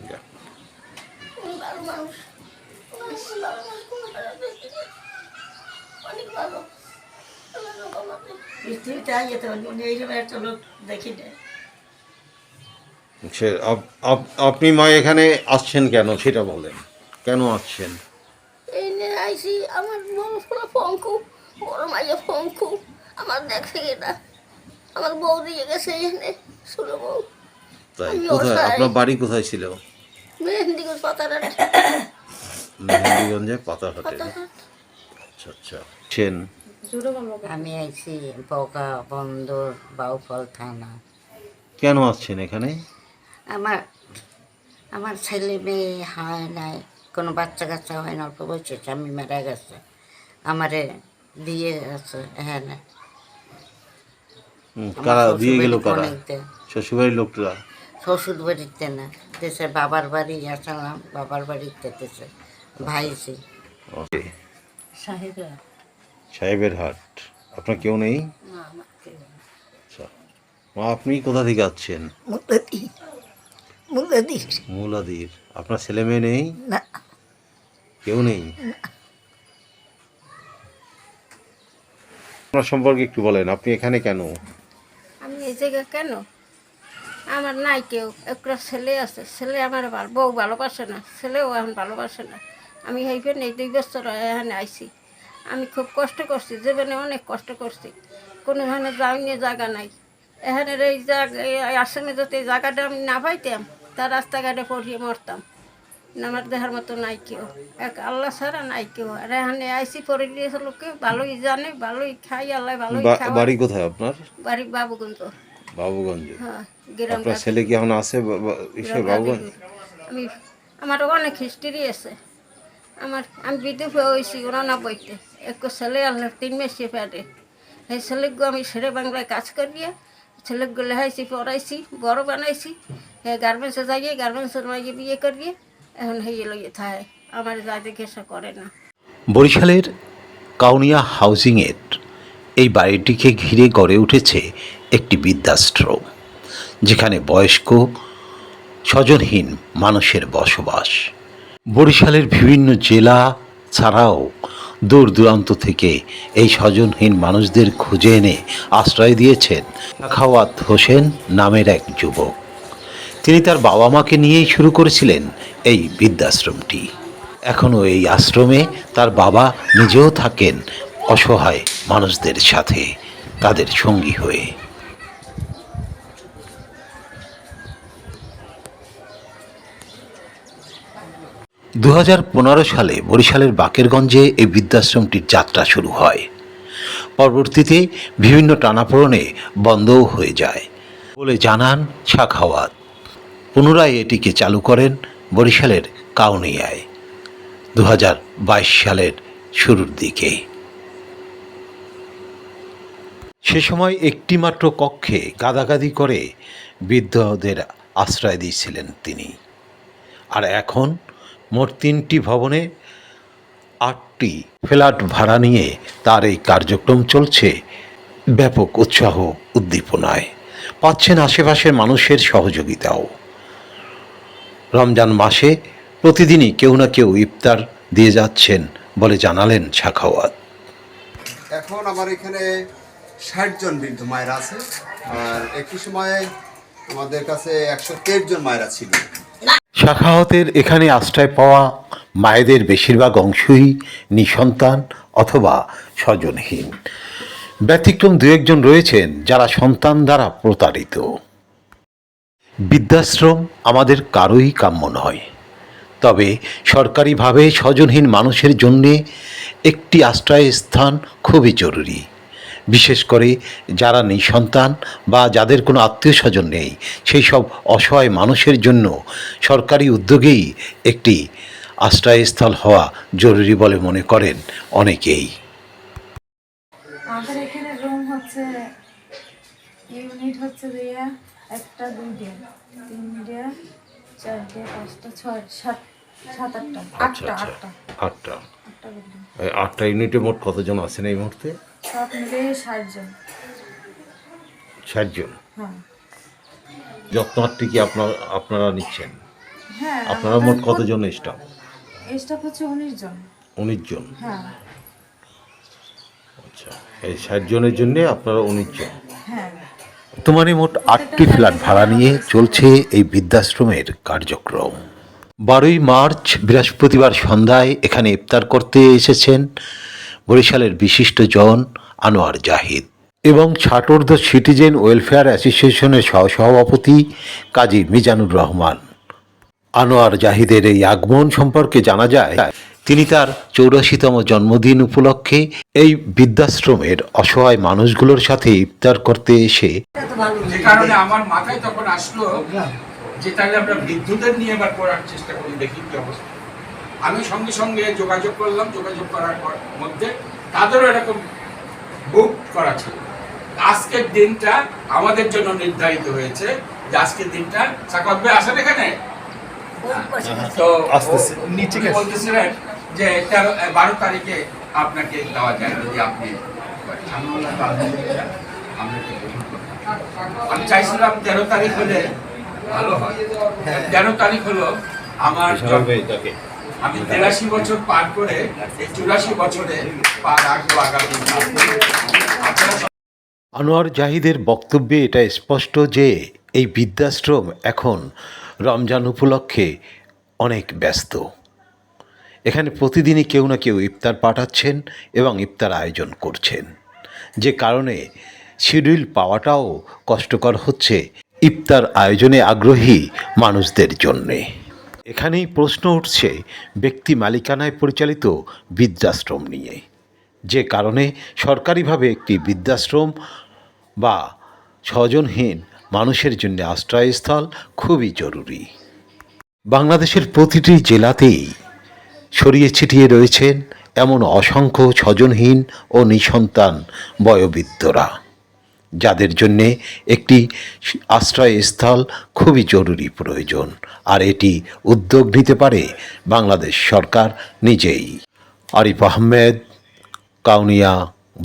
যাক। ভালো মানুষ, ভালো অনেক ভালো। সে আপনি মা এখানে আসছেন কেন সেটা বলেন, কেন আসছেন? এই নিয়ে আইসি, আমার বড় ছোট পঙ্কু, বড় মাঝে পঙ্কু আমার দেখে না, আমার বউ দিয়ে গেছে এখানে, ছোট বউ। তাই আমি কোথায় অসহায়, আপনার বাড়ি কোথায় ছিল? মেহেন্দিগঞ্জ পাতারহাট। মেহেন্দিগঞ্জে পাতারহাটে। পাতারহাট। আচ্ছা আচ্ছা। ছেন আমি আইছি বকা বন্দর বাউফল থানা। কেন আসছেন এখানে? আমার আমার ছেলে মেয়ে হয় নাই, কোনো বাচ্চা কাচ্চা হয় না, অল্প বয়সে স্বামী মারা গেছে, আমারে দিয়ে আছে এখানে। কারা দিয়ে গেল? কারা? ফোনেতে শ্বশুরবাড়ির লোকরা? শ্বশুর বাড়িতে না, দেশে বাবার বাড়ি আসলাম, বাবার বাড়িতে দেশে ভাইছি। ওকে। সাহেবরা সাহেবের হাট। আপনার কেউ নেই? না আমার কেউ নেই। আচ্ছা মা, আপনি কোথা থেকে আসছেন? মূলাদির। আপনার ছেলে মেয়ে নেই? না, কেউ নেই? আপনার সম্পর্কে একটু বলেন, আপনি এখানে কেন? আমি এই জায়গায় কেন, আমার নাই কেউ, একটা ছেলে আছে, ছেলে আমার বউ ভালোবাসে না, ছেলেও এখন ভালোবাসে না। আমি এইখানে এই 2 বছর এখানে আইছি, আমি খুব কষ্ট করছি, জীবনে অনেক কষ্ট করছি, কোনো এখানে যাওয়ার জায়গা নাই। এখানের এই জায়গা, এই আসামে যদি এই জায়গাটা আমি না পাইতাম, তার রাস্তাঘাটে পড়িয়ে মরতাম। আমার দেখার মতো নাই কেউ, এক আল্লাহ ছাড়া নাই কেউ। আর এখানে আইসি পরে দিয়েছে লোকে, ভালোই জানে, ভালোই খাই, আল্লাহ ভালোই খাওয়া। বাড়ি কোথায় আপনার? বাড়ি বাবুগঞ্জ। বাবুগঞ্জে। হ্যাঁ, গ্রাম। আপনার ছেলে কি এখন আছে বাবুগঞ্জ? আমি, আমার অনেক হিস্ট্রি আছে। আমি বিধবা হয়েছি 89-তে, এক ছেলে আনলাম 3 মাসে পেটে। এই ছেলেগুলো আমি শেরে বাংলায় কাজ করিয়ে ছেলেগুলো লেখাইছি, পড়াইছি, বড় বানাইছি। গার্মেন্টসে যাইয়ে, গার্মেন্টসের মাইয়ে বিয়ে করিয়ে এখন হয়ে লইয়ে থাকে, আমার যা জিজ্ঞাসা করে না। বরিশালের কাউনিয়া হাউজিংয়ের এই বাড়িটিকে ঘিরে গড়ে উঠেছে একটি বৃদ্ধাশ্রম, যেখানে বয়স্ক স্বজনহীন মানুষের বসবাস। বরিশালের বিভিন্ন জেলা ছাড়াও দূর দূরান্ত থেকে এই স্বজনহীন মানুষদের খুঁজে এনে আশ্রয় দিয়েছেন সাখাওয়াত হোসেন নামের এক যুবক। তিনি তার বাবা মাকে নিয়েই শুরু করেছিলেন এই বৃদ্ধাশ্রমটি। এখনও এই আশ্রমে তার বাবা নিজেও থাকেন অসহায় মানুষদের সাথে, তাদের সঙ্গী হয়ে। 2015 সালে বরিশালের বাকেরগঞ্জে এই বৃদ্ধাশ্রমটির যাত্রা শুরু হয়। পরবর্তীতে বিভিন্ন টানাপোড়েনে বন্ধও হয়ে যায় বলে জানান সাখাওয়াত। পুনরায় এটিকে চালু করেন বরিশালের কাউনিয়ায় 2022 সালের শুরুর দিকে। সে সময় একটি মাত্র কক্ষে গাদাগাদি করে বৃদ্ধদের আশ্রয় দিয়েছিলেন তিনি। আর এখন মোট 3টি ভবনে 8টি ফ্ল্যাট ভাড়া নিয়ে তার এই কার্যক্রম চলছে ব্যাপক উৎসাহ উদ্দীপনায়। পাচ্ছেন আশেপাশের মানুষের সহযোগিতাও। রমজান মাসে প্রতিদিনই কেউ না কেউ ইফতার দিয়ে যাচ্ছেন বলে জানালেন সাখাওয়াত। এখন আমার এখানে 60 জন বৃদ্ধ মায়েরা আছে, আর একই সময়ে আমাদের কাছে 123 জন মায়েরা ছিল। সাখাওয়াতের এখানে আশ্রয় পাওয়া মায়েদের বেশিরভাগ অংশই নিঃসন্তান অথবা স্বজনহীন। ব্যতিক্রম 2-1 জন রয়েছেন যারা সন্তান দ্বারা প্রতারিত। বৃদ্ধাশ্রম আমাদের কারোই কাম্য নয়, তবে সরকারিভাবে স্বজনহীন মানুষের জন্যে একটি আশ্রয়স্থান খুবই জরুরি। বিশেষ করে যারা নিঃসন্তান বা যাদের কোনো আত্মীয় স্বজন নেই, সেই সব অসহায় মানুষের জন্য সরকারি উদ্যোগেই একটি আশ্রয়স্থল হওয়া জরুরি বলে মনে করেন অনেকেই। আমাদের এখানে রুম হচ্ছে, ইউনিট হচ্ছে 1টা 2টা 3টা 4টা 5টা 6 7 7 8টা 8টা 8টা ইউনিটে মোট কতজন আছেন এই মুহূর্তে? সব মিলে 60 জন। 60 জন। হ্যাঁ। যত্নার্থী কি আপনারা নিচ্ছেন? হ্যাঁ, আপনারা মোট কতজন স্টাফ? স্টাফ হচ্ছে 19 জন। 19 জন। হ্যাঁ আচ্ছা, এই 60 জনের জন্য আপনারা 19 জন। হ্যাঁ। বর্তমানে মোট 8টি ফ্ল্যাট ভাড়া নিয়ে চলছে এই বৃদ্ধাশ্রমের কার্যক্রম। 12ই মার্চ বৃহস্পতিবার সন্ধ্যায় এখানে ইফতার করতে এসেছেন বরিশালের বিশিষ্ট জন আনোয়ার জাহিদ এবং ছাটোর্ধ সিটিজেন ওয়েলফেয়ার অ্যাসোসিয়েশনের সহসভাপতি কাজী মিজানুর রহমান। আনোয়ার জাহিদের এই আগমন সম্পর্কে জানা যায় তিনি তার 84তম জন্মদিন উপলক্ষে এই বৃদ্ধাশ্রমের অসহায় মানুষগুলোর সাথে ইফতার করতে এসে যে কারণে আমার মাথায় তখন আসলো যে তাহলে আমরা বৃদ্ধদের নিয়ে এবার করার চেষ্টা করি, দেখি কি অবস্থা। আমি সঙ্গে সঙ্গে যোগাযোগ করলাম, যোগাযোগ করার মধ্যে তাদেরও এরকম বুক করা ছিল। আজকের দিনটা আমাদের জন্য নির্ধারিত হয়েছে যে আজকের দিনটা সাকাত ভাই আসেন এখানে, তো নিচে বলতেছিলেন যে 12 তারিখে আপনাকে দেওয়া যায় যদি আপনি আমি বললাম আলহামদুলিল্লাহ, আমি চাইছিলাম 13 তারিখ হলে ভালো হয়। 13 তারিখ হলো আমার আমি 83 বছর পার করে এই 84 বছরে পা রাখবো আগামী। আনোয়ার জাহিদের বক্তব্যে এটা স্পষ্ট যে এই বৃদ্ধাশ্রম এখন রমজান উপলক্ষে অনেক ব্যস্ত। এখানে প্রতিদিনই কেউ না কেউ ইফতার পাঠাচ্ছেন এবং ইফতার আয়োজন করছেন, যে কারণে শিডিউল পাওয়াটাও কষ্টকর হচ্ছে ইফতার আয়োজনে আগ্রহী মানুষদের জন্যে। এখানেই প্রশ্ন উঠছে ব্যক্তি মালিকানায় পরিচালিত বৃদ্ধাশ্রম নিয়ে, যে কারণে সরকারিভাবে একটি বৃদ্ধাশ্রম বা স্বজনহীন মানুষের জন্য আশ্রয়স্থল খুবই জরুরি। বাংলাদেশের প্রতিটি জেলাতেই ছড়িয়ে ছিটিয়ে রয়েছেন এমন অসংখ্য স্বজনহীন ও নিঃসন্তান বয়োবৃদ্ধরা, যাদের জন্যে একটি আশ্রয়স্থল খুবই জরুরি প্রয়োজন, আর এটি উদ্যোগ নিতে পারে বাংলাদেশ সরকার নিজেই। আরিফ আহমেদ, কাউনিয়া,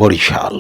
বরিশাল।